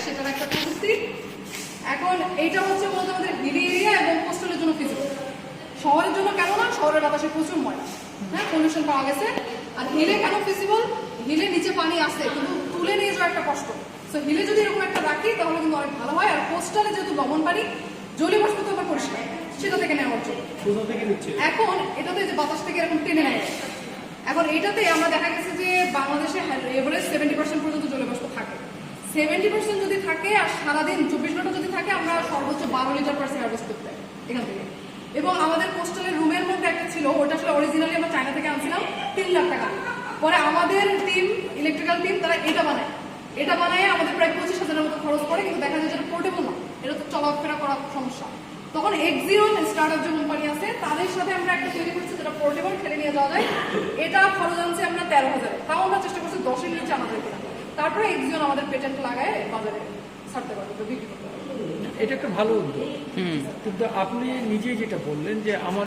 সেটার একটা প্রযুক্তি। এখন এইটা হচ্ছে মূলত আমাদের হিলি এরিয়া এবং কোস্টালের জন্য ফিজিবল। শহরের জন্য কেন না, শহরের বাতাসে প্রচুর ময়লা, হ্যাঁ, পলিউশন পাওয়া গেছে। আর হিলে কেন ফিজিবল, হিলে নিচে পানি আসে কিন্তু তুলে নিয়ে যাওয়া একটা কষ্ট। সো হিলে যদি এরকম একটা রাখি তাহলে কিন্তু অনেক ভালো হয়। আর কোস্টালে যেহেতু লবণ পানি, জলীয় বাষ্প তো আবার পরিষ্কার, সেটা থেকে নেওয়ার জন্য এখন এটাতে যে বাতাস থেকে এরকম টেনে নেয়। এখন এইটাতে আমরা দেখা গেছে যে বাংলাদেশে এভারেজ 70% পর্যন্ত জলীয় বাষ্প থাকে। 70% যদি থাকে আর সারাদিন 24 ঘন্টা যদি থাকে, আমরা সর্বোচ্চ 12 লিটার পার সেকেন্ড হারভেস্ট করতে পারি এখান থেকে। এবং আমাদের কোস্টালের রুমের মধ্যে একটা ছিল, ওটা আসলে অরিজিনালি আমরা চায়না থেকে আনছিলাম 3 লাখ টাকা। পরে আমাদের টিম, ইলেকট্রিক্যাল টিম, তারা এটা বানায় আমাদের প্রায় 25,000-এর মতো খরচ করে। কিন্তু দেখা যায় যেটা পোর্টেবল না, এটা তো চলাফেরা করা সমস্যা। তখন এক্সিওন স্টার্টআপ যে কোম্পানি আছে তাদের সাথে আমরা একটা তৈরি করছি যেটা পোর্টেবল, ঠেলে নিয়ে যাওয়া যায়। এটা খরচ আনছে আমরা 13,000, তাও আমরা চেষ্টা করছি 10-এর নিচে আমাদের কিনা। তারপরে এক্সিওন আমাদের পেটেন্ট লাগায় বাজারে ছাড়তে পারবে, বিক্রি করতে পারবে। এটা একটা ভালো উদ্যোগ, কিন্তু আপনি নিজেই যেটা বললেন যে আমার